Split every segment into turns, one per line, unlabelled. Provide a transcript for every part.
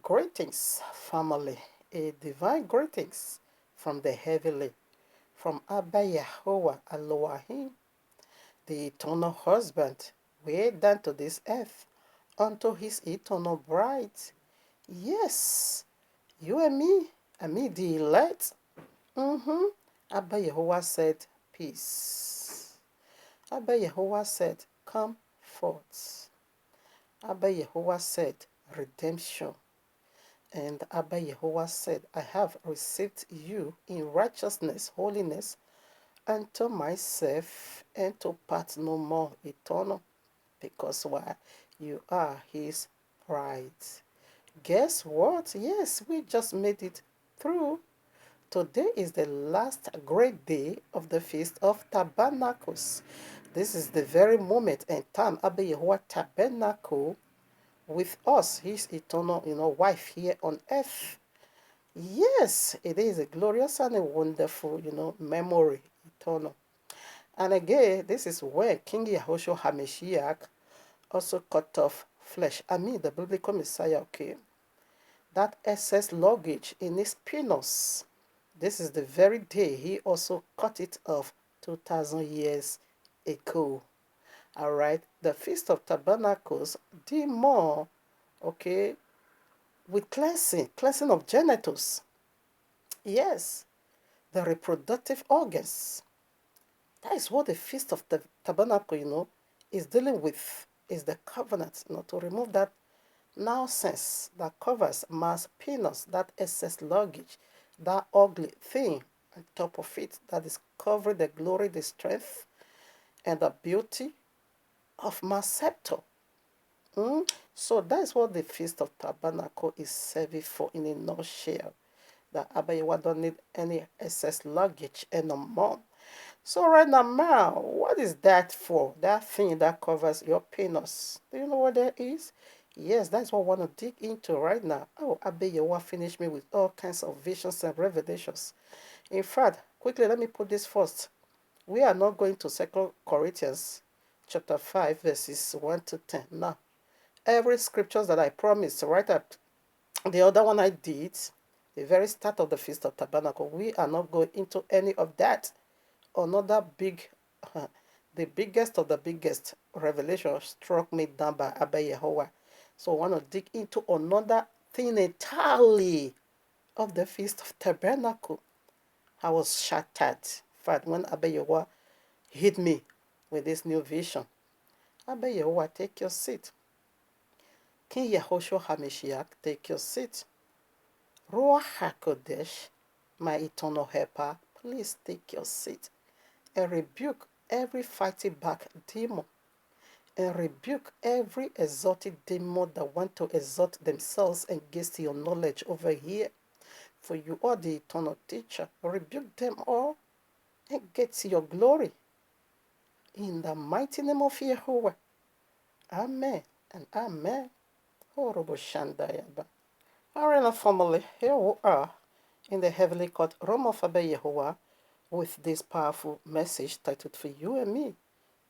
Greetings, family. A divine greetings from the heavenly, from Abba Yahweh Elohim, the eternal husband, way down to this earth, unto his eternal bride. Yes, you and me the elect. Abba Yahweh said, peace. Abba Yahweh said, come forth. Abba Yahweh said, redemption. And Abba Yehovah said, I have received you in righteousness, holiness, unto myself, and to part no more eternal, because why? You are his bride. Guess what? Yes, we just made it through. Today is the last great day of the Feast of Tabernacles. This is the very moment and time Abba Yehovah tabernacle with us, his eternal, wife here on earth. Yes, it is a glorious and a wonderful, memory, eternal. And again, this is where King Yahushua HaMashiach also cut off flesh. I mean, the biblical Messiah, okay? That excess luggage in his penis. This is the very day he also cut it off 2,000 years ago. All right, the Feast of Tabernacles, the more, okay, with cleansing of genitals. Yes, the reproductive organs. That is what the Feast of the Tabernacle, is dealing with, is the covenant, to remove that nonsense that covers mass penis, that excess luggage, that ugly thing on top of it that is covering the glory, the strength, and the beauty of mass scepter. So that is what the Feast of Tabernacle is serving for in a nutshell. That Abayawa don't need any excess luggage anymore. So right now, what is that for? That thing that covers your penis. Do you know what that is? Yes, that's what I want to dig into right now. Oh, Abayawa finished me with all kinds of visions and revelations. In fact, quickly, let me put this first. We are not going to 2 Corinthians chapter 5, verses 1 to 10. Now, every scriptures that I promised right up, the other one I did, the very start of the Feast of Tabernacle, we are not going into any of that. Another big, the biggest of the biggest revelation struck me down by Abba Yehovah. So I want to dig into another thing entirely of the Feast of Tabernacle. I was shattered. In fact, when Abba Yehovah hit me with this new vision, Abba Yehovah, take your seat. King Yahushua HaMashiach, take your seat. Ruach HaKodesh, my eternal helper, please take your seat and rebuke every fighting back demon and rebuke every exalted demon that want to exalt themselves against your knowledge over here. For you are the eternal teacher. Rebuke them all and get to your glory. In the mighty name of Yahuwah. Amen and amen. Horrible Shandayaba. Arena family, here we are in the heavenly court room of Abba Yehovah with this powerful message titled for you and me.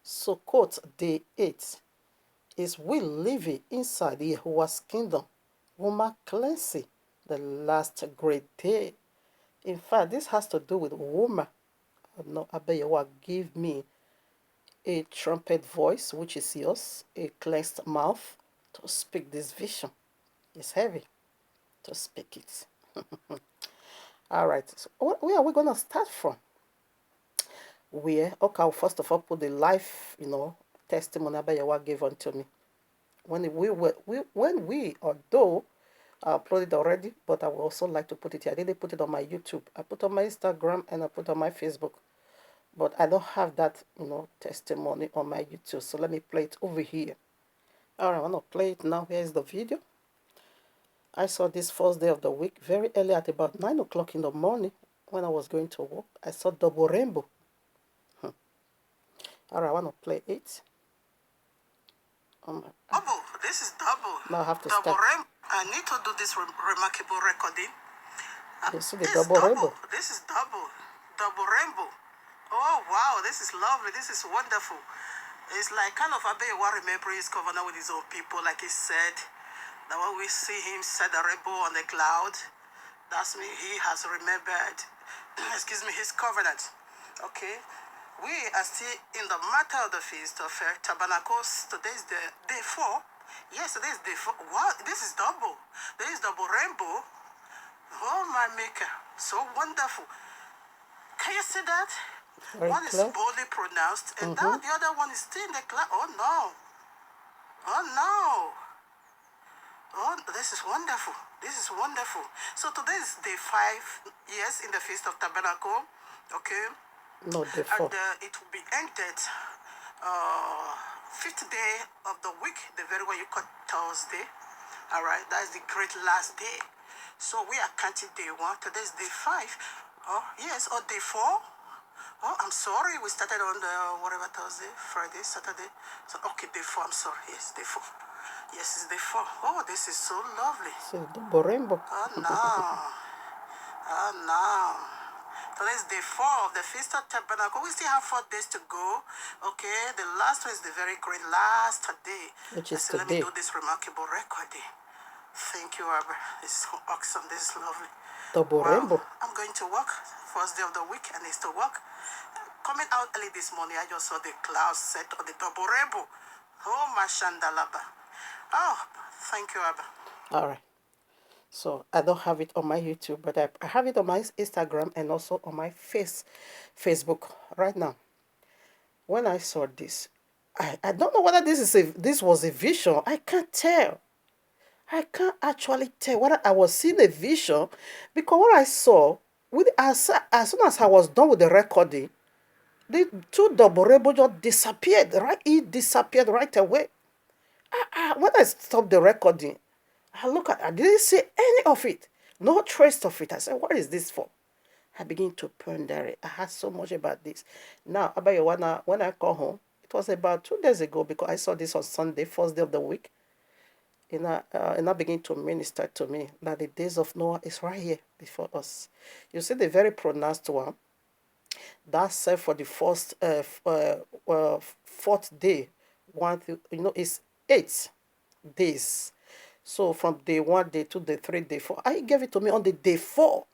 So, quote day 8 is we living inside Yehovah's kingdom, woman cleansing, the last great day. In fact, this has to do with woman. No, Abba Yehovah give me a trumpet voice, which is yours, a cleansed mouth to speak this vision. It's heavy to speak it. All right, so where are we going to start from? Where, okay, I'll first of all put the life, testimony Abba Yehovah gave unto me. Although I uploaded already, but I would also like to put it here. I didn't put it on my YouTube. I put on my Instagram and I put on my Facebook. But I don't have that, testimony on my YouTube. So let me play it over here. All right, I want to play it now. Here is the video. I saw this first day of the week, very early at about 9 o'clock in the morning when I was going to work. I saw double rainbow. All right, I want to play it. Double. This is double. Now I have to double start. I need to do this remarkable recording. You see the double rainbow. This is double. Double rainbow. Oh, wow. This is lovely. This is wonderful. It's like kind of Abba Yehovah remembering his covenant with his own people, like he said. That when we see him set a rainbow on the cloud, that's me. He has remembered, excuse me, his covenant. Okay? We are still in the matter of the Feast of Tabernacles. Today is the day 4. Yes, today is day 4. Wow, this is double. There is double rainbow. Oh, my maker. So wonderful. Can you see that? Very one clear. Is boldly pronounced, and now the other one is still in the cloud. Oh, no. Oh, no. Oh, this is wonderful. This is wonderful. So today is day 5, yes, in the Feast of Tabernacle. Okay. No, day 4. And it will be ended 5th day of the week, the very one you call Thursday. All right, that is the great last day. So we are counting day 1. Today is day 5. Oh, yes, or day 4. Oh, I'm sorry. We started on the whatever Thursday, Friday, Saturday. So okay, day 4. I'm sorry. Yes, day 4. Yes, it's day 4. Oh, this is so lovely. So the rainbow. Oh no. Oh no. Today is day 4 of the Feast of Tabernacle. We still have 4 days to go. Okay, the last one is the very great last day. Which is today. Let me do this remarkable recording. Thank you, Albert. This is so awesome. This is lovely. Double rainbow. I'm going to work. First day of the week, and it's to work. Coming out early this morning, I just saw the clouds set on the double rainbow. Oh, Mashandalaba. Oh, thank you, Abba. All right. So I don't have it on my YouTube, but I have it on my Instagram and also on my Facebook right now. When I saw this, I don't know whether this was a vision. I can't tell. I can't actually tell whether I was seeing a vision, because what I saw, as soon as I was done with the recording, the 2 double rainbow just disappeared. Right, it disappeared right away. When I stopped the recording, I didn't see any of it, no trace of it. I said, what is this for? I begin to ponder it. I heard so much about this. Now, when I come home, it was about 2 days ago, because I saw this on Sunday, first day of the week. And I begin to minister to me that the days of Noah is right here before us. You see the very pronounced one. That's said for the first 4th day. It's 8 days. So from day 1, day 2, day 3, day 4. I gave it to me on the day 4.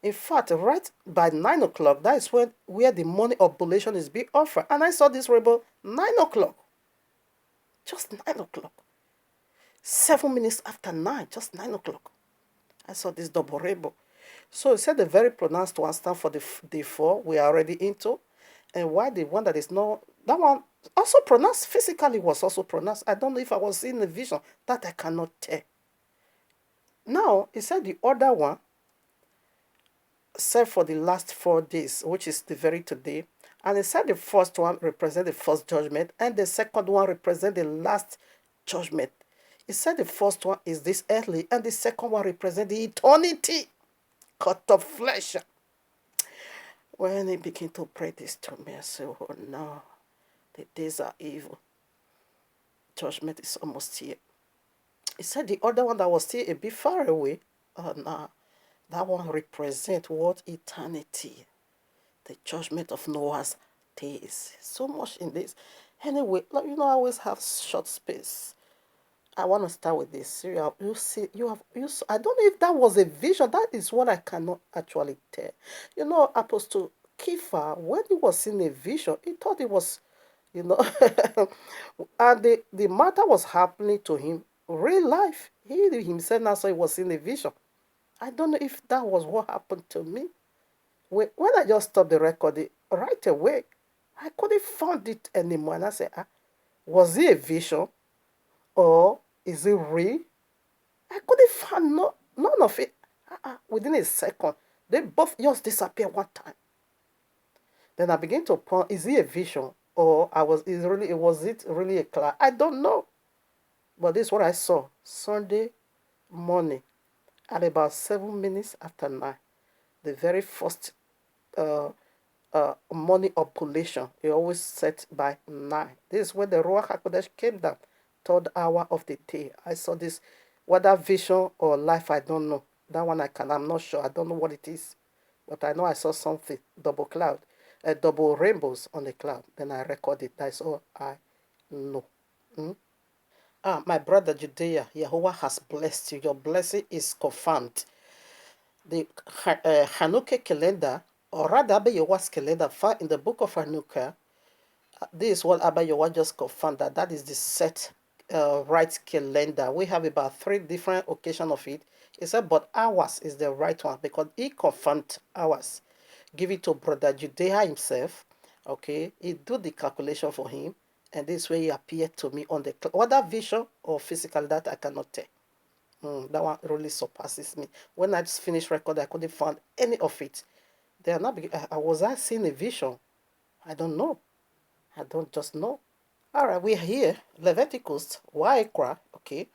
In fact, right by 9 o'clock, that is where the morning oblation is being offered. And I saw this rainbow 9 o'clock. Just 9 o'clock. 7 minutes after 9, just 9 o'clock. I saw this double rainbow. So it said the very pronounced one stand for the day 4 we are already into. And why the one that is not, that one also pronounced, physically was also pronounced. I don't know if I was seeing a vision. That I cannot tell. Now, it said the other one said for the last 4 days, which is the very today. And it said the first one represent the first judgment, and the second one represent the last judgment. It said the first one is this earthly, and the second one represent the eternity, cut of flesh. When he began to pray this to me, I said, oh no, the days are evil. Judgment is almost here. He said the other one that was still a bit far away, oh no, that one represents what? Eternity. The judgment of Noah's days. So much in this. Anyway, I always have short space. I want to start with this. I don't know if that was a vision. That is what I cannot actually tell. Apostle Kepha, when he was in a vision, he thought it was, and the matter was happening to him real life. He himself now saw he was in a vision. I don't know if that was what happened to me. When I just stopped the recording right away, I couldn't find it anymore. And I said, was it a vision? Or is it real? I couldn't find none of it. Within a second, they both just disappeared one time. Then I began to ponder, is it a vision? Or was it really a cloud? I don't know. But this is what I saw Sunday morning at about 7 minutes after 9. The very first morning oblation, it always set by 9. This is when the Ruach HaKodesh came down, 3rd hour of the day. I saw this, whether vision or life, I don't know. That one I'm not sure. I don't know what it is. But I know I saw something, double rainbows on the cloud. Then I recorded. That's all I know. My brother Judea, Yahweh has blessed you. Your blessing is confirmed. The Hanukkah calendar, or rather Abba Yahweh's calendar, found in the book of Hanukkah, this is what Abba Yahweh just confirmed that is the set right calendar. We have about 3 different occasions of it. He said, but ours is the right one because he confirmed ours. Give it to brother Judea himself. Okay, he do the calculation for him, and this way he appeared to me on the whether vision or physical that I cannot tell. That one really surpasses me. When I just finished record, I couldn't find any of it. They are not. Was I seeing a vision? I don't know. I don't just know. All right, we're here. Leviticus, Waikra, okay,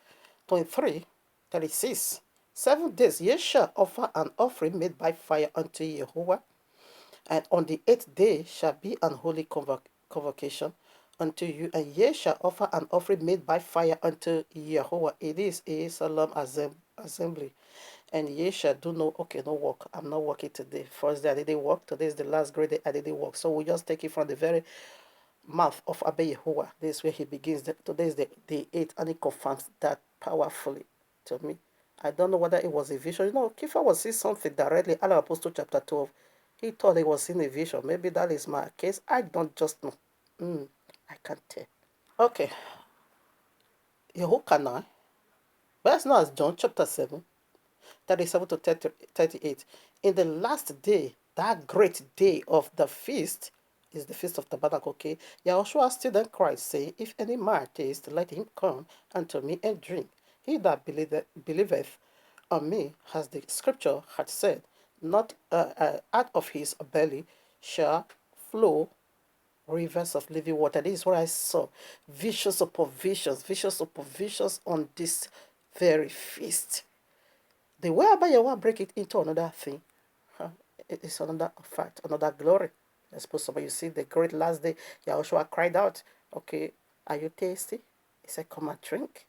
23, 36. 7 days ye shall offer an offering made by fire unto Jehovah, and on the 8th day shall be an holy convocation unto you, and ye shall offer an offering made by fire unto Jehovah. It is a solemn assembly. And ye shall do no work. I'm not working today. First day I didn't work. Today is the last great day I didn't work. So we just take it from the very mouth of Abba Yehoah. This is where he begins. Today is the day 8, and he confirms that powerfully to me. I don't know whether it was a vision. Kepha was seeing something directly out of Apostle chapter 12. He thought he was seeing a vision. Maybe that is my case. I don't just know. I can't tell. Okay. Yehokanai. Best known as John chapter 7, 37 to 38. In the last day, that great day of the feast, is the Feast of Tabernacle, okay? Yahushua still then cried, saying, if any man taste, let him come unto me and drink. He that believeth on me, as the scripture had said, not out of his belly shall flow rivers of living water. This is what I saw. Visions upon visions on this very feast. The way Abba Yahweh break it into another thing, it is another fact, another glory. Let's put somebody, you see, the great last day, Yahushua cried out, okay, are you thirsty? He said, come and drink.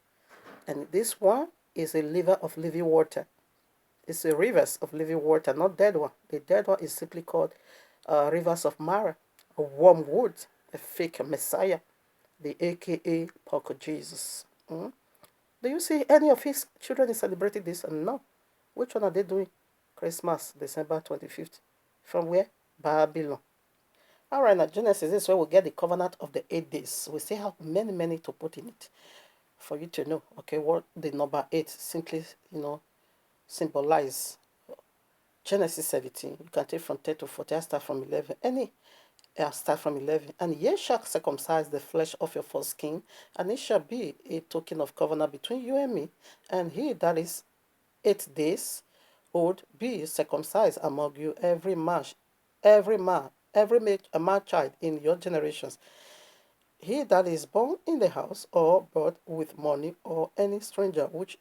And this one is a river of living water. It's a rivers of living water, not dead one. The dead one is simply called rivers of Mara, a wormwood, a fake Messiah, the AKA Pork Jesus. Do you see any of his children is celebrating this? No. Which one are they doing? Christmas, December 25th. From where? Babylon. All right, now Genesis is where we get the covenant of the 8 days. We still have many to put in it for you to know, okay, what the number 8 simply, symbolize. Genesis 17, you can take from 10 to 40, I start from 11. I start from 11. And ye shall circumcise the flesh of your foreskin, and it shall be a token of covenant between you and me, and he that is 8 days old be circumcised among you, every man, a man child in your generations. He that is born in the house, or bought with money, or any stranger which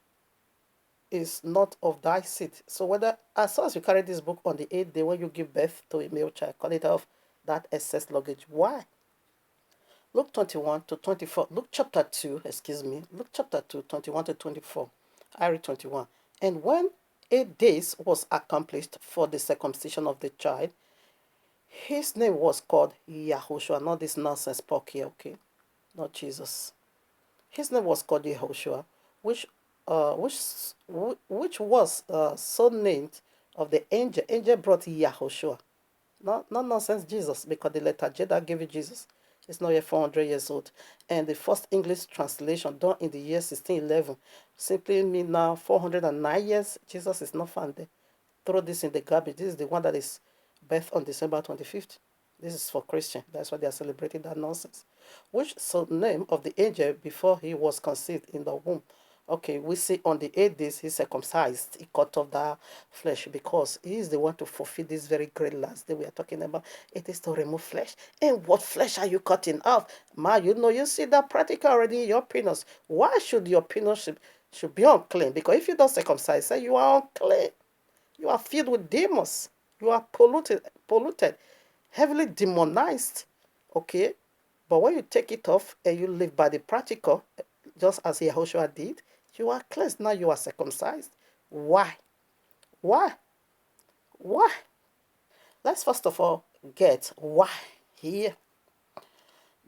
is not of thy seed. So whether as soon as you carry this book on the 8th day when you give birth to a male child, call it off that excess luggage. Why? Luke 21 to 24. Luke chapter 2, Luke chapter 2, 21 to 24. I read 21. And when 8 days was accomplished for the circumcision of the child, his name was called Yahushua. Not this nonsense pork here, okay? Not Jesus. His name was called Yahushua, which was so named of the angel. Angel brought Yahushua. Not nonsense Jesus, because the letter J that gave you Jesus is not yet 400 years old. And the first English translation done in the year 1611 simply mean now 409 years. Jesus is not found there. Throw this in the garbage. This is the one that is birthed on December 25th. This is for Christian. That's why they are celebrating that nonsense. Which so name of the angel before he was conceived in the womb. Okay, we see on the 8 days he circumcised. He cut off the flesh because he is the one to fulfill this very great last day we are talking about. It is to remove flesh. And what flesh are you cutting off? Ma, you see that practical already in your penis. Why should your penis should be unclean? Because if you don't circumcise, say you are unclean. You are filled with demons. You are polluted, heavily demonized. Okay? But when you take it off and you live by the practical, just as Yahushua did, you are cleansed. Now you are circumcised. Why? Why? Why? Let's first of all get why here.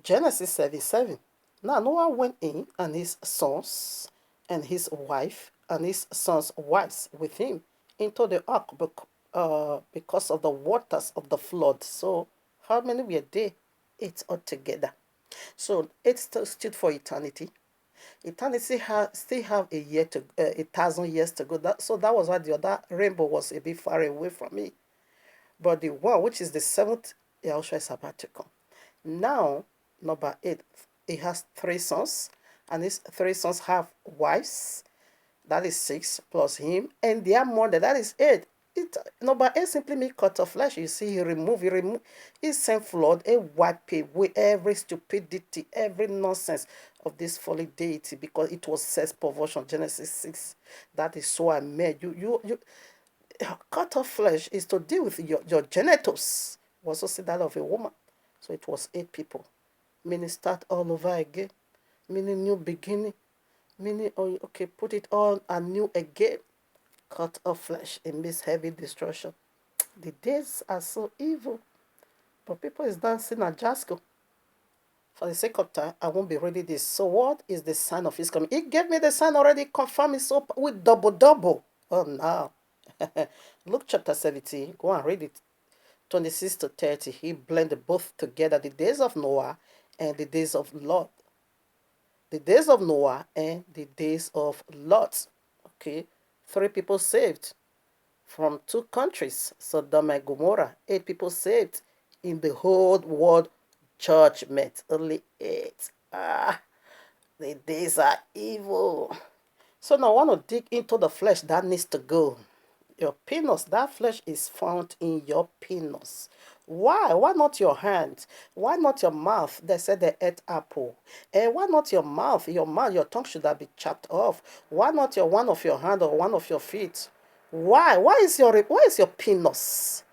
Genesis 37. Now Noah went in, and his sons, and his wife, and his sons' wives with him into the ark because of the waters of the flood. So, how many were there? Eight altogether. So, eight stood for eternity. Eternity still have a year to 1,000 years to go. So that was why the other rainbow was a bit far away from me. But the one which is the seventh Yahushua is about to come. Now, number 8, he has three sons, and his three sons have wives. That is 6 plus him, and their mother. That is 8. Number 8 simply means cut off flesh. You see, he sent flood, he wiped away every stupidity, every nonsense of this folly deity because it was sex perversion. Genesis 6. That is so I made you cut off flesh is to deal with your genitals. We also see that of a woman. So it was 8 people. Meaning start all over again. Meaning new beginning. Meaning, oh, okay, put it on anew again. Cut off flesh. It means heavy destruction. The days are so evil. But people is dancing at Jasco. For the sake of time, I won't be reading this. So what is the sign of his coming? He gave me the sign already, confirmed it so with double. Oh, no. Luke chapter 17, go and read it. 26 to 30, he blended both together, the days of Noah and the days of Lot. The days of Noah and the days of Lot. Okay, 3 people saved from 2 countries, Sodom and Gomorrah. 8 people saved in the whole world judgment. Only 8. The days are evil. So now I want to dig into the flesh that needs to go. Your penis, that flesh is found in your penis. Why? Why not your hand? Why not your mouth? They said they ate apple. And why not your mouth? Your tongue should have been chopped off. Why not your one of your hand or one of your feet? Why? Why is your penis?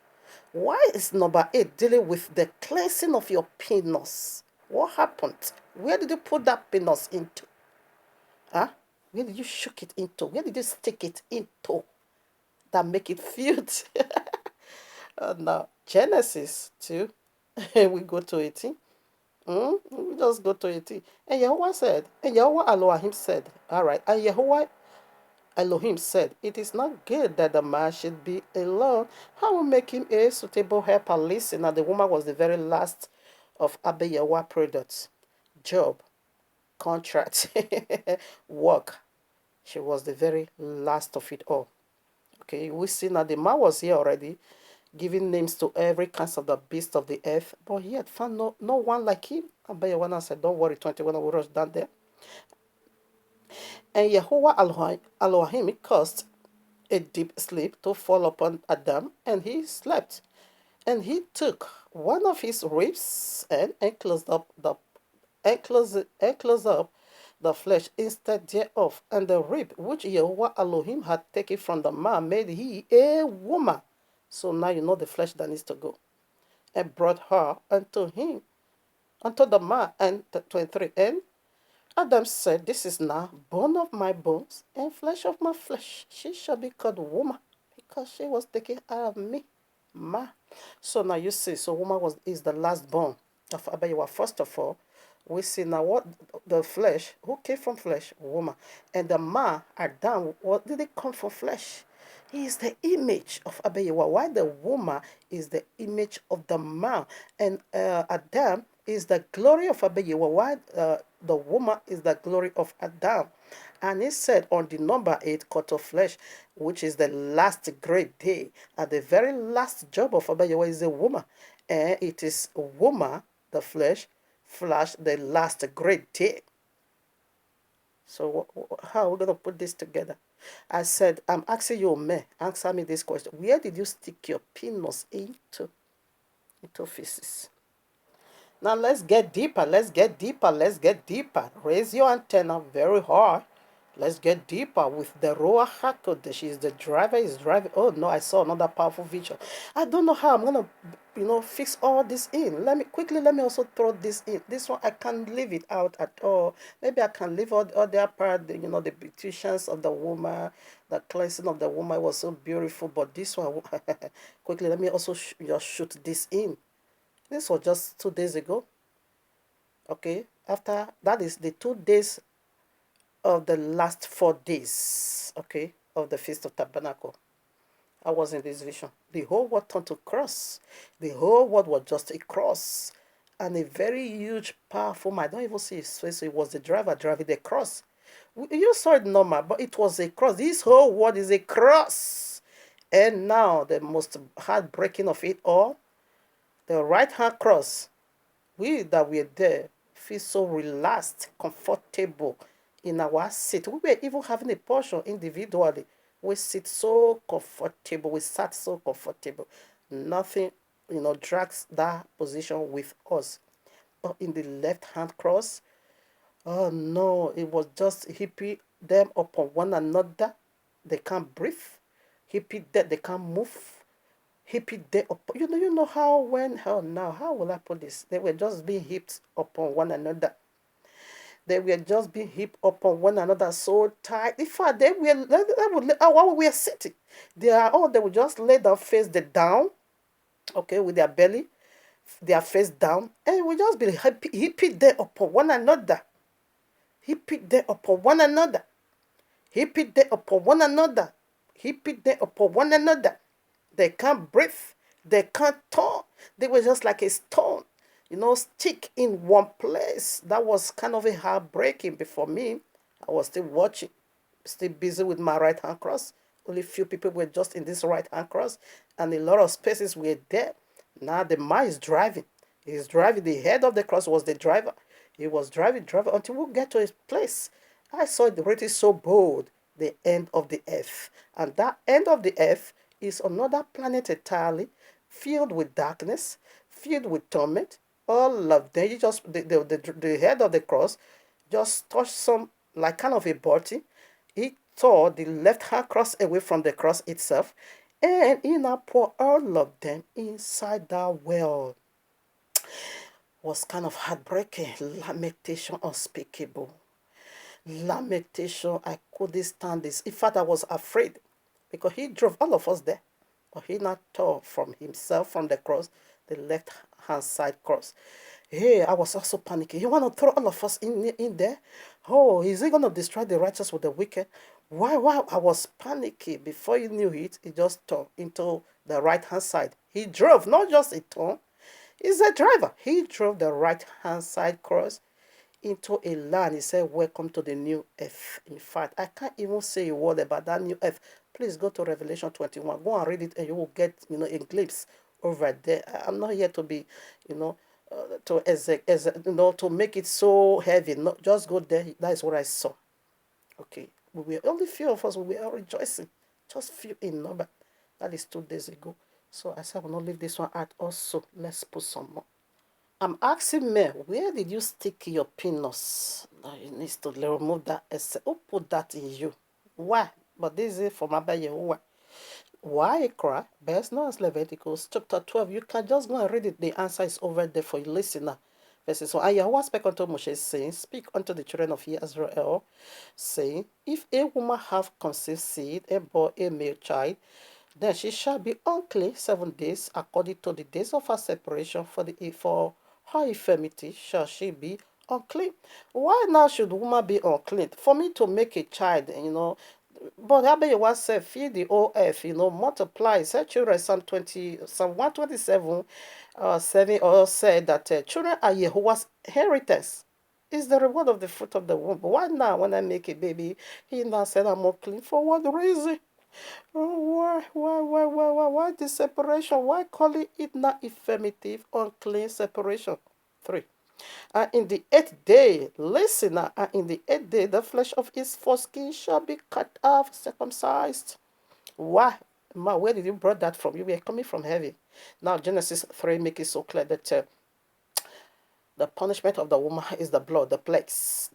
Why is number 8 dealing with the cleansing of your penis? What happened? Where did you put that penis into? Huh? Where did you shook it into? Where did you stick it into? That make it fit. Now, Genesis 2, we go to 18. We just go to 18. And Yahweh Elohim said, all right, and Yahweh Elohim said, it is not good that the man should be alone. I will make him a suitable helper. Listen, now the woman was the very last of Abba Yahweh products. Job, contract, work. She was the very last of it all. Okay, we see now the man was here already, giving names to every kind of the beast of the earth, but he had found no one like him. Abba Yahweh said, don't worry, 21, I will rush down there. And Yahuwah Elohim caused a deep sleep to fall upon Adam, and he slept. And he took one of his ribs and closed up the flesh instead thereof, and the rib which Yahuwah Elohim had taken from the man made he a woman. So now you know the flesh that needs to go. And brought her unto him, unto the man, and 23. And Adam said, this is now bone of my bones and flesh of my flesh. She shall be called woman, because she was taken out of me. Ma. So now you see, so woman is the last born of Abayawa. First of all, we see now what the flesh, who came from flesh? Woman. And the man, Adam, what did it come from flesh? He is the image of Abayawa. Why the woman is the image of the man. And Adam is the glory of Abayawa. Why the woman is the glory of Adam. And he said on the number 8 cut of flesh, which is the last great day, and the very last job of Abayawa is a woman. And it is woman, the flesh the last great day. So how are we going to put this together? I said, I'm asking you, man, answer me this question. Where did you stick your penis into feces? Now let's get deeper. Raise your antenna very hard. Let's get deeper with the Ruach HaKodesh. Is the driver is driving. Oh no, I saw another powerful vision. I don't know how I'm gonna, fix all this in. Let me also throw this in. This one I can't leave it out at all. Maybe I can leave all the other part. The beauticians of the woman, the cleansing of the woman was so beautiful. But this one, quickly, let me also just shoot this in. This was just 2 days ago. Okay, after that is the 2 days of the last 4 days, okay, of the Feast of Tabernacle. I was in this vision. The whole world turned to cross. The whole world was just a cross. And a very huge, powerful man. I don't even see his face. So it was the driver driving the cross. You saw it normal, but it was a cross. This whole world is a cross. And now, the most heartbreaking of it all, the right hand cross. We that were there feel so relaxed, comfortable in our seat. We were even having a portion individually. We sit so comfortable. We sat so comfortable. Nothing, drags that position with us. But in the left hand cross, oh no, it was just hippie them upon one another. They can't breathe. Hippie them, they can't move. Hippie them upon, you know how when, how now, how will I put this? They were just being hipped upon one another. They were just being hipped upon one another so tight. In fact, while we were sitting, they would just lay their face down, okay, with their belly, their face down, and we just be hippie there upon one another. Hippie there upon one another. Hippie there upon one another. Hippie there upon one another. They can't breathe. They can't talk. They were just like a stone, stick in one place. That was kind of a heartbreaking before me. I was still watching, still busy with my right hand cross. Only few people were just in this right hand cross, and a lot of spaces were there. Now the man is driving. He's driving. The head of the cross was the driver. He was driving until we get to his place. I saw it written so bold, the end of the earth. And that end of the earth is another planet entirely, filled with darkness, filled with torment. All of them, you just the head of the cross just touched some, like kind of a body. He tore the left hand cross away from the cross itself, and he now poured all of them inside that well. Was kind of heartbreaking, lamentation unspeakable. Lamentation, I couldn't stand this. In fact, I was afraid because he drove all of us there. But he not tore from himself from the cross, the left hand side cross. Hey, I was also panicking. He want to throw all of us in there? Oh, is he going to destroy the righteous with the wicked? Why? I was panicking. Before he knew it, he just turned into the right hand side. He drove, not just a turn. He's a driver. He drove the right hand side cross into a land. He said, welcome to the new earth. In fact, I can't even say a word about that new earth. Please go to Revelation 21. Go and read it and you will get, a glimpse over there. I'm not here to be, to make it so heavy. No, just go there. That is what I saw. Okay. We were only few of us. We were all rejoicing. Just few in number. That is 2 days ago. So I said, I will not leave this one out also. Let's put some more. I'm asking me, where did you stick your penis? Now you need to remove that essence. Who put that in you? Why? But this is from Abba Yehovah. Why cry? Best known as Leviticus chapter 12. You can just go and read it. The answer is over there for you listener. Verses 1. And Yahweh spake unto Moshe, saying, speak unto the children of Israel, saying, if a woman have conceived seed and bore a male child, then she shall be unclean 7 days, according to the days of her separation for her infirmity shall she be unclean. Why now should woman be unclean? For me to make a child, but Abayewa said, feed the whole earth, multiply. Said children, Psalm 127, 7 or said that children are Jehovah's inheritance. Is the reward of the fruit of the womb. Why now, when I make a baby, he now said I'm unclean? For what reason? Oh, why this separation? Why calling it not affirmative, unclean separation? 3. And in the 8th day, listen, and in the 8th day, the flesh of his foreskin shall be cut off, circumcised. Why? Ma, where did you brought that from? You were coming from heaven. Now, Genesis 3 make it so clear that the punishment of the woman is the blood, the plagues,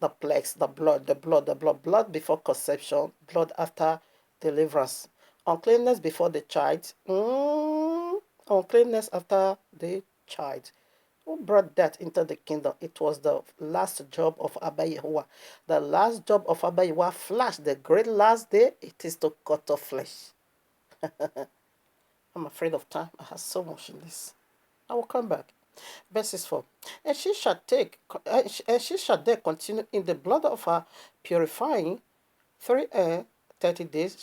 blood before conception, blood after deliverance, uncleanness before the child, uncleanness after the child. Who brought that into the kingdom? It was the last job of Abba Yehovah. The last job of Abba Yehovah flash, the great last day, it is to cut off flesh. I'm afraid of time. I have so much in this. I will come back. Verses 4. And she shall take, and she shall there continue in the blood of her purifying 30 days.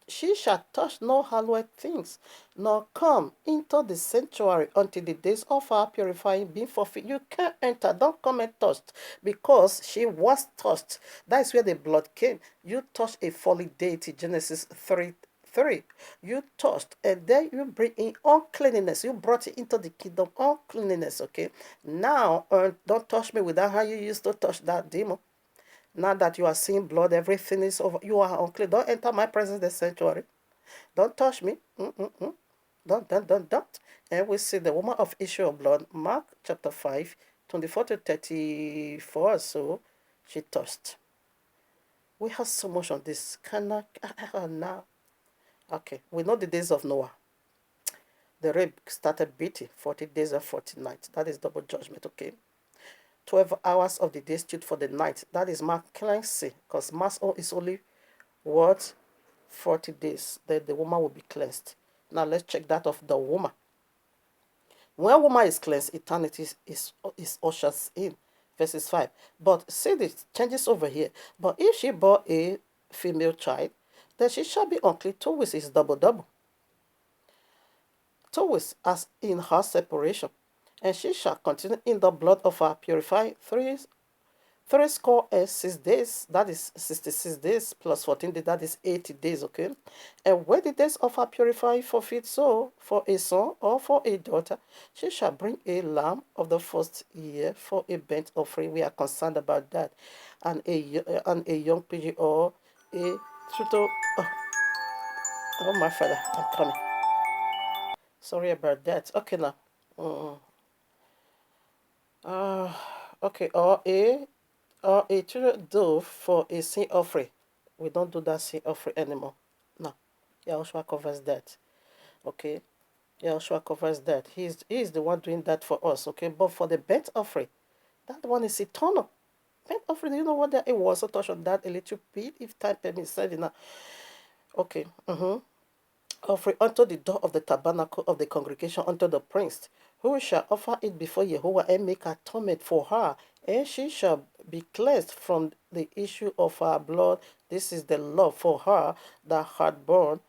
She shall touch no hallowed things, nor come into the sanctuary until the days of her purifying be fulfilled. You can't enter, don't come and touch, because she was touched. That is where the blood came. You touched a fallen deity, Genesis 3:3. You touched, and then you bring in uncleanness. You brought it into the kingdom, uncleanness, okay? Now, don't touch me without how you used to touch that demon. Now that you are seeing blood, everything is over. You are unclean. Don't enter my presence, the sanctuary. Don't touch me. Don't. And we see the woman of issue of blood, Mark chapter 5, 24 to 34. So she touched. We have so much on this. Now? Okay, we know the days of Noah. The rape started beating 40 days and 40 nights. That is double judgment, okay? 12 hours of the day stood for the night. That is mark cleansing, because mass is only what? 40 days. Then the woman will be cleansed. Now let's check that of the woman. When a woman is cleansed, eternity is ushered in. Verses 5. But see the changes over here. But if she bore a female child, then she shall be unclean 2 weeks. Is double. 2 weeks as in her separation. And she shall continue in the blood of her purifying 6 days. That is 66 days plus 14 days. That is 80 days, okay? And when the days of her purifying fulfilled, so for a son or for a daughter, she shall bring a lamb of the first year for a burnt offering. We are concerned about that. And a young pigeon or a turtle. Oh, my father, I'm coming. Sorry about that. Okay, now. Okay, or a turtle dove for a sin offering. We don't do that sin offering anymore. No. Yahushua covers that. Okay. Yahushua covers that. He is the one doing that for us. Okay. But for the burnt offering, that one is eternal. Burnt offering, you know what that it was? So touch on that a little bit if time permits. Said enough. Okay. Offering unto the door of the tabernacle of the congregation unto the priest, who shall offer it before Jehovah and make atonement for her, and she shall be cleansed from the issue of her blood. This is the law for her that had born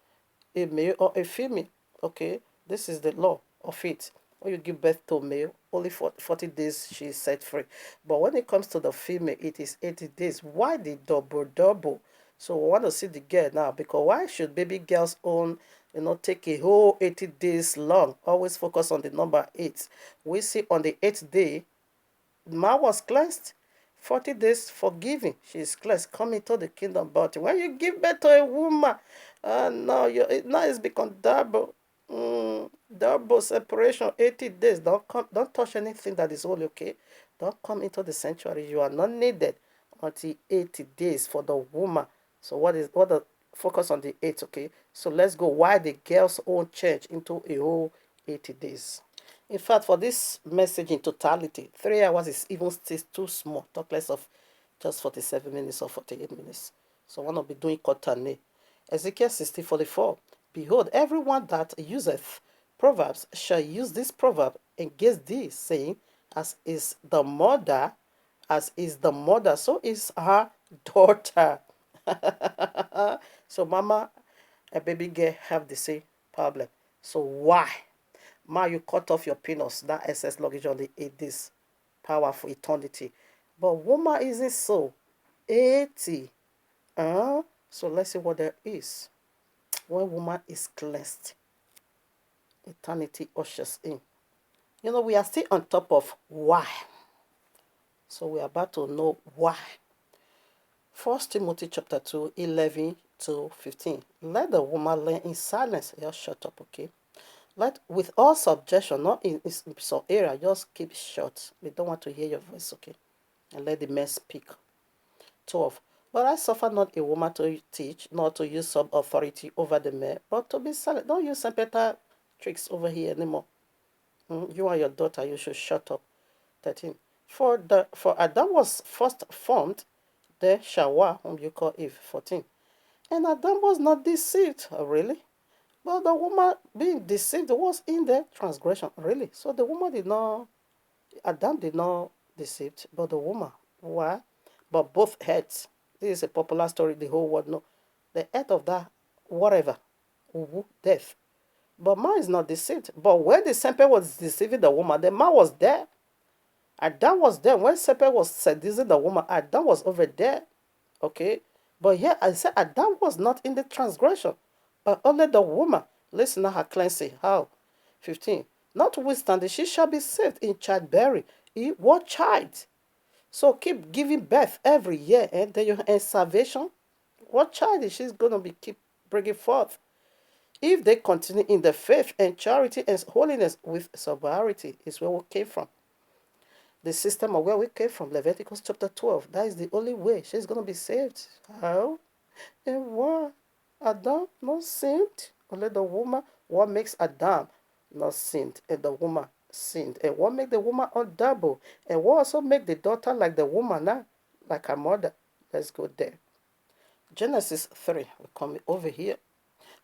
a male or a female. Okay, this is the law of it. When you give birth to a male, only for 40 days she is set free. But when it comes to the female, it is 80 days. Why the double? So we want to see the girl now, because why should baby girls own, take a whole 80 days long? Always focus on the number 8. We see on the 8th day, man was cleansed. 40 days forgiving. She is cleansed, coming to the kingdom. But when you give birth to a woman, now it's become double. Double separation, 80 days. Don't touch anything that is holy, okay? Don't come into the sanctuary. You are not needed until 80 days for the woman. So what the focus on the 8, okay? So let's go. Why the girls own change into a whole 80 days? In fact, for this message in totality, 3 hours is even still too small. Talk less of just 47 minutes or 48 minutes. So I want to be doing quarterly. Ezekiel 60:44. Behold, everyone that useth proverbs shall use this proverb against thee, saying, as is the mother, so is her daughter. So mama and baby girl have the same problem. So why? Ma, you cut off your penis, that excess luggage on the 8 days, power for eternity. But woman isn't so. 80. So let's see what there is. When woman is cleansed, eternity ushers in. We are still on top of why. So we are about to know why. 1 Timothy chapter 2, 11 to 15. Let the woman learn in silence. Just shut up, okay? With all subjection, not in some area, just keep shut. We don't want to hear your voice, okay? And let the men speak. 12. But I suffer not a woman to teach, nor to use some authority over the men, but to be silent. Don't use some better tricks over here anymore. You and your daughter, you should shut up. 13. For Adam was first formed, the Shawa, whom you call Eve. 14. And Adam was not deceived. Oh, really? But the woman being deceived was in the transgression, really. So the woman did not, Adam did not deceive, but the woman. Why? But both heads. This is a popular story, the whole world know. The head of that, whatever, death. But man is not deceived. But when the serpent was deceiving the woman, the man was there. Adam was there. When serpent was seducing the woman, Adam was over there. Okay? But here I said Adam was not in the transgression, but only the woman. Listen to her cleansing. How? 15. Notwithstanding, she shall be saved in childbearing. What child? So keep giving birth every year, and then you have salvation. What child is she going to be keep bringing forth? If they continue in the faith and charity and holiness with sobriety, is where we came from. The system of where we came from, Leviticus chapter 12. That is the only way she's going to be saved. How? And why? Adam not sinned. Only the woman. What makes Adam not sinned and the woman sinned? And what make the woman undouble? And what also make the daughter like the woman now? Like her mother. Let's go there. Genesis 3. We come over here.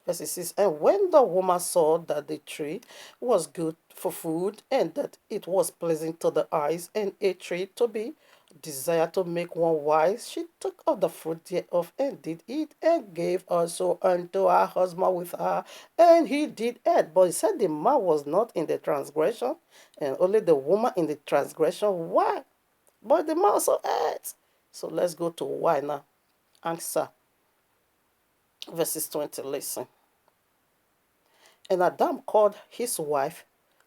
Verse 6. And when the woman saw that the tree was good for food, and that it was pleasing to the eyes, and a tree to be desired to make one wise, she took of the fruit thereof, and did eat, and gave also unto her husband with her, and he did eat. But he said the man was not in the transgression, and only the woman in the transgression. Why? But the man also ate. So let's go to why now. Answer. Verses 20, listen. And Adam called his wife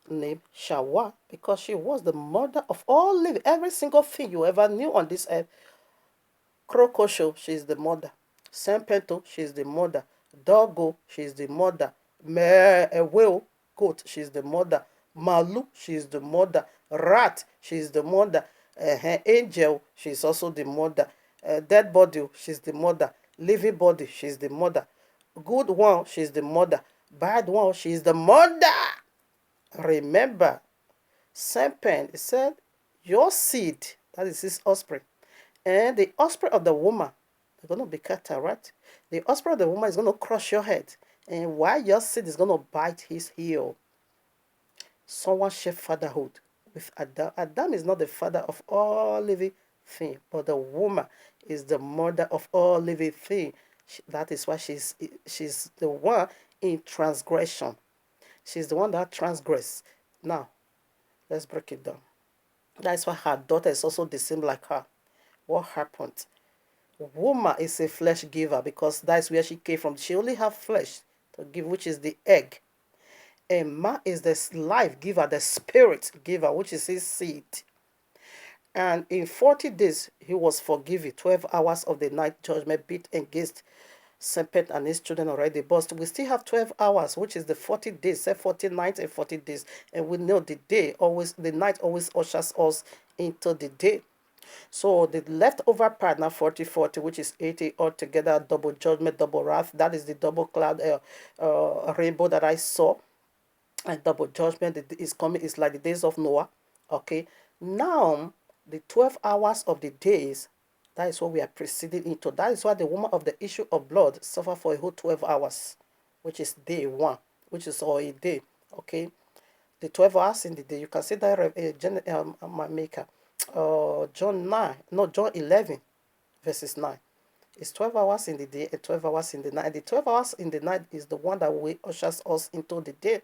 named Shawa because she was the mother of all living. Every single thing you ever knew on this earth. Crocosho, she is the mother. Sempento, she is the mother. Doggo, she is the mother. Whale, goat, she is the mother. Malu, she is the mother. Rat, she is the mother. Angel, she is also the mother. Dead body, she is the mother. Living body, she is the mother. Good one, she is the mother. Bad one, she is the mother. Remember, serpent said, your seed, that is his offspring, and the offspring of the woman, they're going to be cataract. The offspring of the woman is going to crush your head, and while your seed is going to bite his heel. Someone share fatherhood with Adam. Adam is not the father of all living things, but the woman is the mother of all living things. That is why she's the one in transgression. She's the one that transgressed. Now, let's break it down. That's why her daughter is also the same like her. What happened? Woman is a flesh giver because that's where she came from. She only have flesh to give, which is the egg. And man is the life giver, the spirit giver, which is his seed. And in 40 days, he was forgiven. 12 hours of the night judgment beat against serpent and his children already. But we still have 12 hours, which is the 40 days, say 40 nights and 40 days. And we know the night always ushers us into the day. So the leftover part now 40, which is 80 altogether, double judgment, double wrath. That is the double cloud rainbow that I saw. And double judgment is coming. It's like the days of Noah. Okay. Now, the 12 hours of the days, that is what we are proceeding into. That is why the woman of the issue of blood suffer for a whole 12 hours, which is day one, which is all a day. Okay. The 12 hours in the day. You can see that my maker. John 9, no, John 11, verses 9. It's 12 hours in the day and 12 hours in the night. The 12 hours in the night is the one that will ushers us into the day.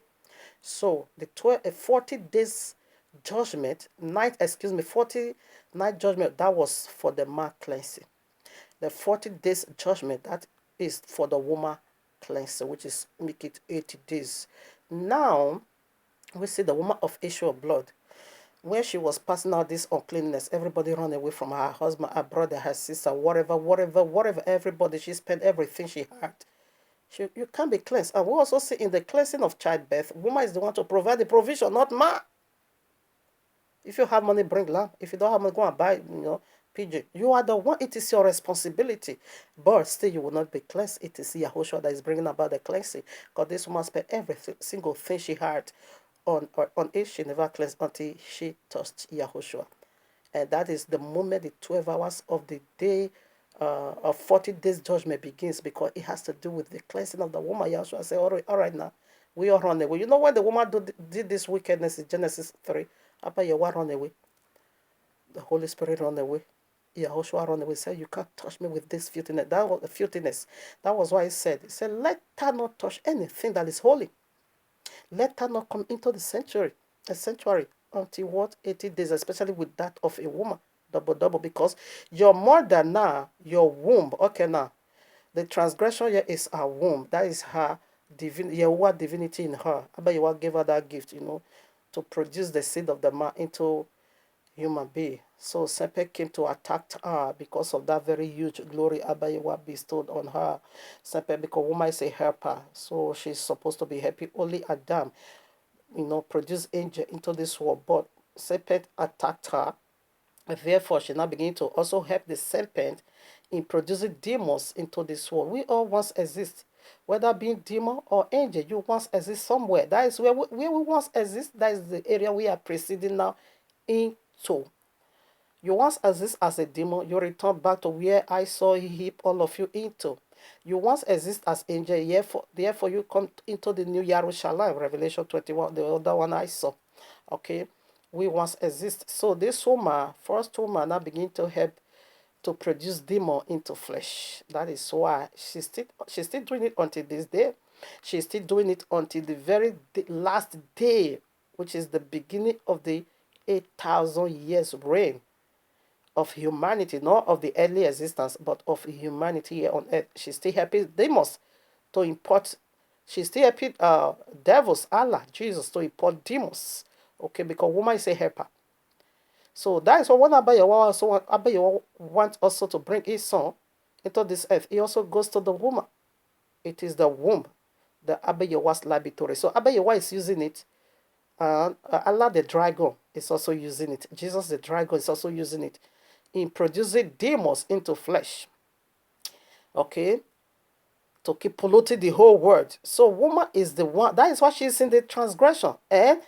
So the 40 days judgment, 40 night judgment, that was for the man cleansing. The 40 days judgment, that is for the woman cleansing, which is make it 80 days. Now, we see the woman of issue of blood. Where she was passing out this uncleanness, everybody ran away from her husband, her brother, her sister, whatever, everybody. She spent everything she had. You can't be cleansed. And we also see in the cleansing of childbirth, woman is the one to provide the provision, not man. If you have money, bring lamb. If you don't have money, go and buy, pigeon. You are the one. It is your responsibility. But still, you will not be cleansed. It is Yahushua that is bringing about the cleansing. Because this woman spent every single thing she had on it. She never cleansed until she touched Yahushua. And that is the moment the 12 hours of the day a 40 days judgment begins, because it has to do with the cleansing of the woman. Yahshua said, all right now, we all run away. You know when the woman did this wickedness in Genesis 3, Abba Yahweh run away. The Holy Spirit run away. Yahushua run away, said, you can't touch me with this filthiness. That was the filthiness. That was why he said, let her not touch anything that is holy. Let her not come into the sanctuary until what? 80 days, especially with that of a woman. Double, because your mother now, your womb, okay now, the transgression here is her womb. That is her Yahweh divinity in her. Abba Yahweh gave her that gift, to produce the seed of the man into human being. So serpent came to attack her because of that very huge glory Abba Yahweh bestowed on her. Serpent, because woman is a helper, so she's supposed to be happy. Only Adam, produced angel into this world, but serpent attacked her. And therefore, she now began to also help the serpent in producing demons into this world. We all once exist, whether being demon or angel. You once exist somewhere. That is where we once exist. That is the area we are proceeding now into. You once exist as a demon. You return back to where I saw he heap all of you into. You once exist as angel. Therefore, you come into the new Jerusalem, Revelation 21, the other one I saw. Okay, we once exist. So this woman, first woman, now begin to help to produce demon into flesh. That is why she's still doing it until this day. She's still doing it until the very last day, which is the beginning of the 8,000 years reign of humanity, not of the early existence, but of humanity here on earth. She's still helping demons to import. She's still helping devils, Allah, Jesus, to import demons. Okay, because woman is a helper. So that is what Abba Yahweh wants also to bring his son into this earth. He also goes to the woman. It is the womb, the Abba Yahweh's laboratory. So Abba Yahweh is using it. Allah the dragon is also using it. Jesus the dragon is also using it in producing demons into flesh. Okay, to keep polluting the whole world. So woman is the one. That is why she is in the transgression. And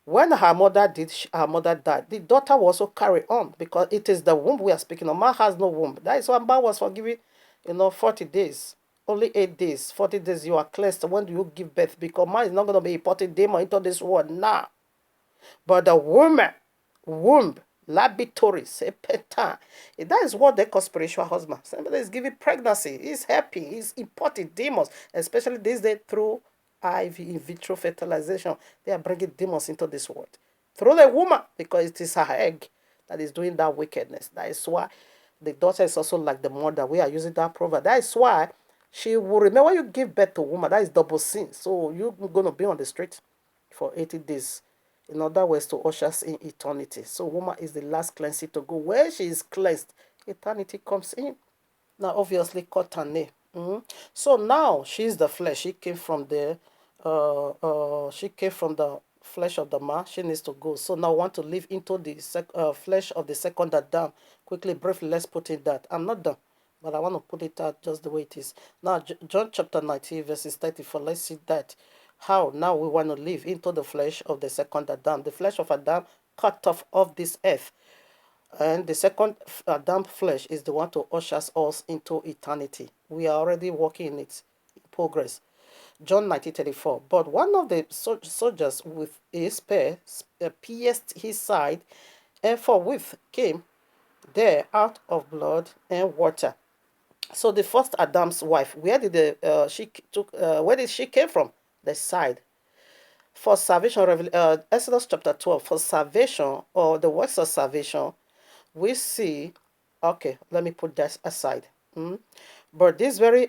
when her mother died. The daughter will also carry on, because it is the womb we are speaking of. Man has no womb. That is why man was forgiven, 40 days. Only 8 days. 40 days you are cleansed. When do you give birth? Because man is not going to be importing demon into this world now. But the womb, laboratory, sepeta. That is what they call spiritual husband. Somebody is giving pregnancy. He's happy. He's importing demons, especially these days through IV, in vitro fertilization. They are bringing demons into this world through the woman, because it is her egg that is doing that wickedness. That is why the daughter is also like the mother. We are using that proverb. That is why she will remember when you give birth to a woman. That is double sin. So you're going to be on the street for 80 days. In other words, to usher us in eternity. So woman is the last cleansing to go. Where she is cleansed, eternity comes in. Now, obviously, Kotane. So now she's the flesh. She came from the flesh of the man. She needs to go. So now I want to live into the flesh of the second Adam. Quickly, briefly, let's put in that. I'm not done, but I want to put it out just the way it is. Now, John chapter 19, verses 34. Let's see that. How now we want to live into the flesh of the second Adam. The flesh of Adam cut off of this earth. And the second Adam flesh is the one to usher us into eternity. We are already working in its progress. John 19:34. But one of the soldiers with a spear pierced his side, and forthwith came there out of blood and water. So the first Adam's wife, where did where did she came from? The side. For salvation, Exodus chapter 12, for salvation, or the works of salvation, we see, okay, let me put that aside. But this very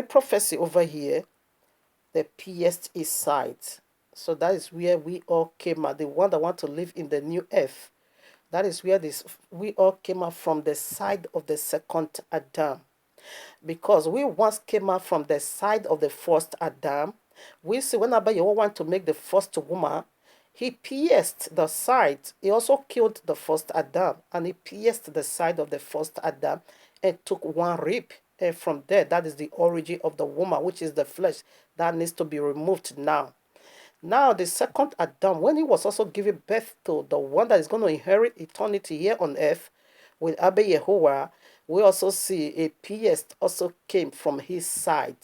prophecy over here, the pierced his side. So that is where we all came out. The one that want to live in the new earth. That is where we all came out from the side of the second Adam. Because we once came out from the side of the first Adam. We see when Abba Yahweh want to make the first woman, he pierced the side. He also killed the first Adam, and he pierced the side of the first Adam and took one rib. And from there, that is the origin of the woman, which is the flesh that needs to be removed now. Now, the second Adam, when he was also giving birth to the one that is going to inherit eternity here on earth with Abba Yehovah, We also see a pierced also came from his side,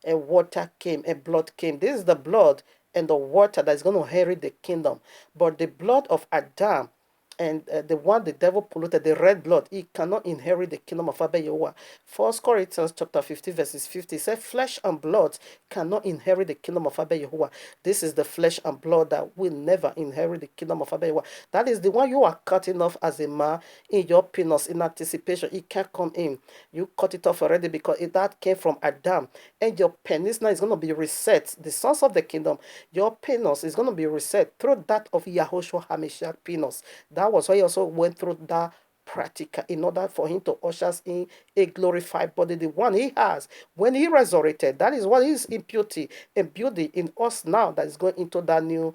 and water came, and blood came. This is the blood and the water that is going to inherit the kingdom. But the blood of Adam and the one the devil polluted, the red blood, he cannot inherit the kingdom of Abba Yehovah. First Corinthians chapter 50 verses 50 says, flesh and blood cannot inherit the kingdom of Abba Yehovah. This is the flesh and blood that will never inherit the kingdom of Abba Yehovah. That is the one you are cutting off as a man in your penis in anticipation. It can't come in. You cut it off already because that came from Adam. And your penis now is going to be reset. The sons of the kingdom, your penis is going to be reset through that of Yahushua HaMashiach penis. That was why he also went through that practical in order for him to usher us in a glorified body, the one he has when he resurrected. That is what is imputed and beauty in us now that is going into that new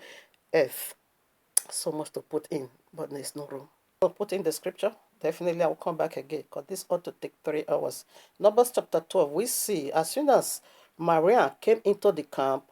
earth. So much to put in, but there's no room. I'll put in the scripture. Definitely, I'll come back again because this ought to take 3 hours. Numbers chapter 12, we see as soon as Maria came into the camp,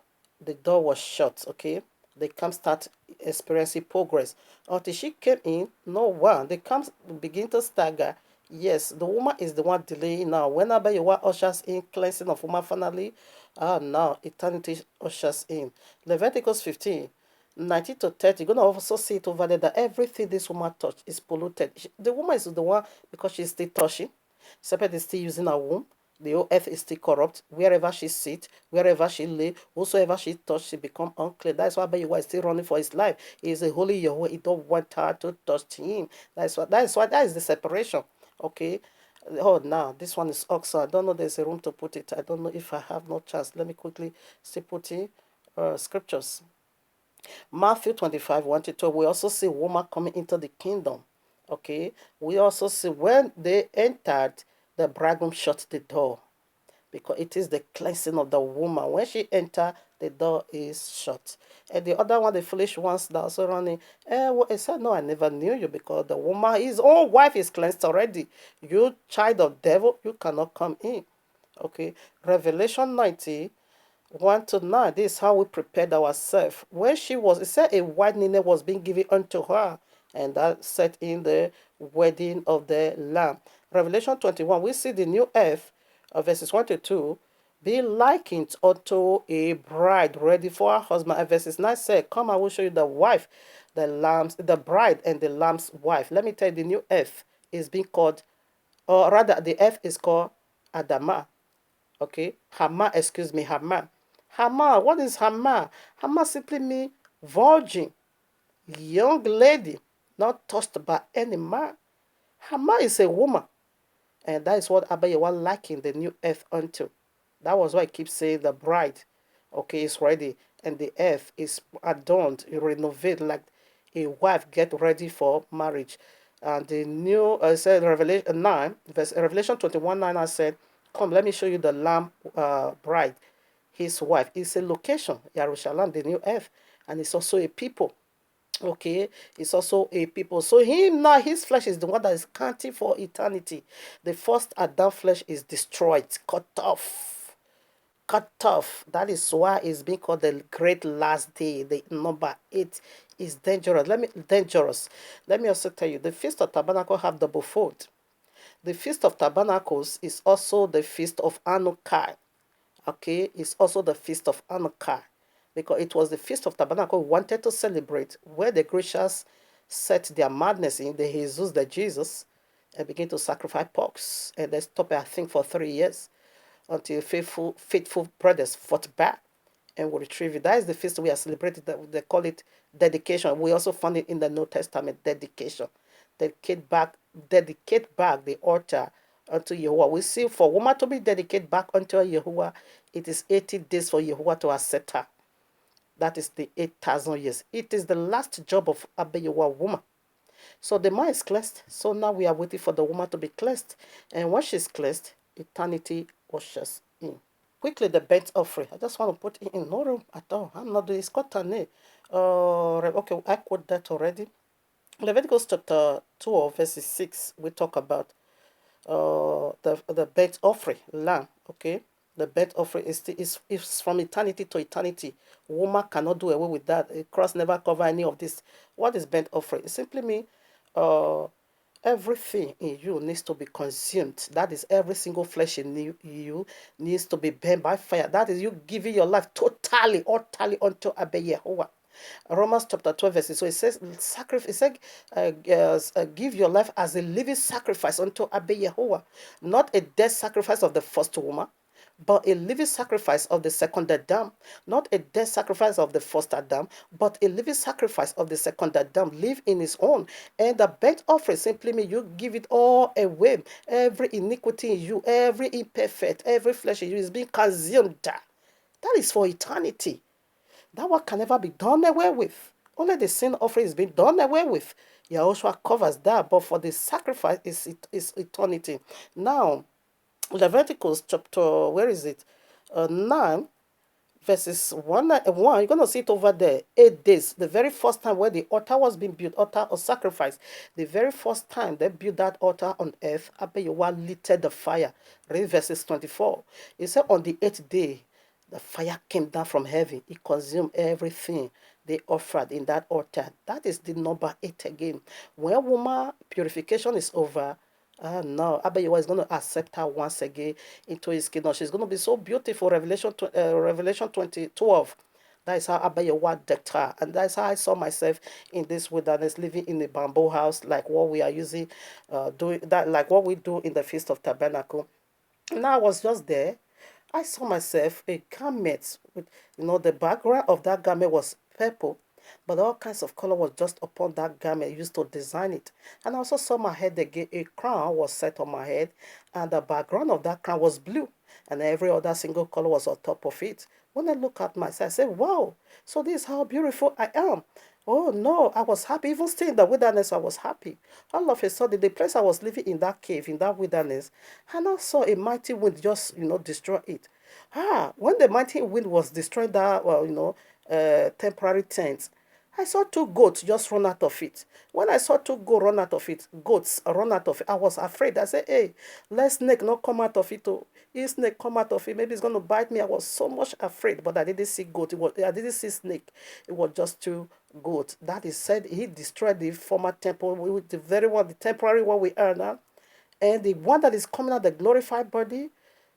the door was shut, okay? The camp start experiencing progress. Until she came in, no one. The camp begin to stagger. Yes, the woman is the one delaying now. Whenever you want ushers in, cleansing of woman finally, now eternity ushers in. Leviticus 15. 19 to 30, you're going to also see it over there that everything this woman touched is polluted. The woman is the one because she's still touching. Serpent is still using her womb. The whole earth is still corrupt. Wherever she sits, wherever she lay, whosoever she touch, she become unclean. That's why Abayewa is still running for his life. He is a holy Yahweh. He don't want her to touch him. That is the separation. Okay. Oh, now this one is Oxford. I don't know. There's a room to put it. I don't know if I have no chance. Let me quickly still put in scriptures. Matthew 25, 1 to 12, we also see woman coming into the kingdom. Okay. We also see when they entered, the bridegroom shut the door because it is the cleansing of the woman. When she entered, the door is shut. And the other one, the foolish ones that also running, he said, no, I never knew you because the woman, his own wife is cleansed already. You child of devil, you cannot come in. Okay. Revelation 19, 1 to 9. This is how we prepared ourselves. When she was, it said a white linen was being given unto her, and that set in the wedding of the Lamb. Revelation 21, we see the new earth, verses 1 to 2, be likened unto a bride ready for her husband. And verses 9 said, come, I will show you the wife, the bride and the lamb's wife. Let me tell you, the new earth is being called, or rather, the earth is called Adamah. Okay, Hama, excuse me, Hama. Hama, what is Hama? Hama simply means virgin, young lady, not touched by any man. Hama is a woman, and that is what Abayewa likened the new earth unto. That was why I keep saying the bride, okay, is ready, and the earth is adorned, renovated like a wife get ready for marriage. And the new, said Revelation 9, Revelation 21, 9, I said, come, let me show you the Lamb bride, his wife. It's a location, Jerusalem, the new earth, and it's also a people. Okay, it's also a people. So him now, his flesh is the one that is counting for eternity. The first Adam flesh is destroyed, cut off. Cut off. That is why it's being called the great last day. The number 8 is dangerous. Let me also tell you, the Feast of Tabernacle have double fold. The Feast of Tabernacles is also the Feast of Hanukkah. Okay, it's also the Feast of Hanukkah because it was the Feast of Tabernacle we wanted to celebrate where the Grecians set their madness in the Jesus, the Jesus, and began to sacrifice porks. And they stopped, I think, for 3 years until faithful brothers fought back and will retrieve it. That is the feast we are celebrating. They call it dedication. We also found it in the New Testament, dedication. Dedicate back the altar unto Yahuwah. We see for woman to be dedicated back unto Yahuwah, it is 80 days for Yahuwah to accept her. That is the 8,000 years. It is the last job of Abayewa woman. So the man is cleansed. So now we are waiting for the woman to be cleansed. And when she's cleansed, eternity ushers in. Quickly, the burnt offering. I just want to put it in no room at all. I'm not doing Scotland. Okay, I quote that already. Leviticus chapter 12, verses 6, we talk about the burnt offering, lamb. Okay, the burnt offering is from eternity to eternity. Woman cannot do away with that. A cross never cover any of this. What is burnt offering? It simply means Everything in you needs to be consumed. That is, every single flesh in you needs to be burned by fire. That is, you giving your life totally, utterly unto Abba Yehovah. Romans chapter 12, verses. So it says, sacrifice. It says, give your life as a living sacrifice unto Abba Yehovah, not a dead sacrifice of the first woman, but a living sacrifice of the second Adam, not a dead sacrifice of the first Adam, but a living sacrifice of the second Adam, live in his own. And the burnt offering simply means you give it all away. Every iniquity in you, every imperfect, every flesh in you is being consumed. That is for eternity. That one can never be done away with. Only the sin offering is being done away with. Yahushua covers that, but for the sacrifice is eternity. Now, Leviticus chapter, where is it? 9, verses 1 and 1. You're going to see it over there. 8 days. The very first time where the altar was being built, altar of sacrifice. The very first time they built that altar on earth, Abayawa lit the fire. Read verses 24. It said on the 8th day, the fire came down from heaven. It consumed everything they offered in that altar. That is the number 8 again. When woman purification is over, no, Abayewa is going to accept her once again into his kingdom. She's going to be so beautiful. Revelation 20:12. That is how Abayewa decked her. And that's how I saw myself in this wilderness, living in a bamboo house, like what we are using, doing that, like what we do in the Feast of Tabernacle. And I was just there. I saw myself a garment with, the background of that garment was purple, but all kinds of color was just upon that garment used to design it. And I also saw my head again, a crown was set on my head, and the background of that crown was blue, and every other single color was on top of it. When I look at myself, I say, wow, so this is how beautiful I am. Oh no, I was happy. Even still in the wilderness, I was happy. All of a sudden, the place I was living in that cave, in that wilderness, and I saw a mighty wind just, destroy it. When the mighty wind was destroying that, temporary tent, I saw two goats just run out of it. When I saw two goats run out of it, I was afraid. I said, hey, let snake not come out of it. Oh. If snake come out of it, maybe it's going to bite me. I was so much afraid, but I didn't see goat. I didn't see snake. It was just two goats. That is said, he destroyed the former temple, with the very one, the temporary one we are now. And the one that is coming out, the glorified body,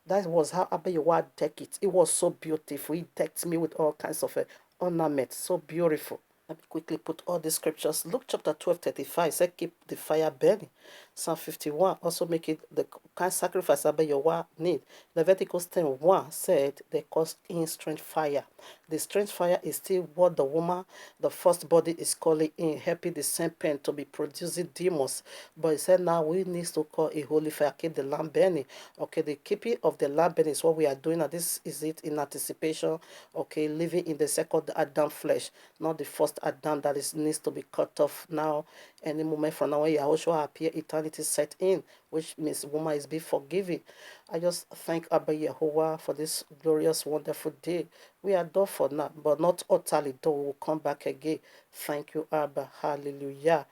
that was how Abayawa decked it. It was so beautiful. He decked me with all kinds of ornaments. So beautiful. Let me quickly put all the scriptures. Luke chapter 12:35 said, keep the fire burning. Psalm 51 also make it the kind sacrifice Abayawa need. Leviticus 10:1 said they caused in strange fire. The strange fire is still what the woman, the first body is calling in, helping the serpent to be producing demons. But he said now we need to call a holy fire, keep the lamp burning. Okay, the keeping of the lamp burning is what we are doing. And this is it in anticipation, okay, living in the second Adam flesh, not the first Adam that is needs to be cut off now. Any moment from now when Yahushua appear, eternity set in, which means woman is being forgiven. I just thank Abba Yehovah for this glorious, wonderful day. We are done for now, but not utterly done. We will come back again. Thank you, Abba. Hallelujah.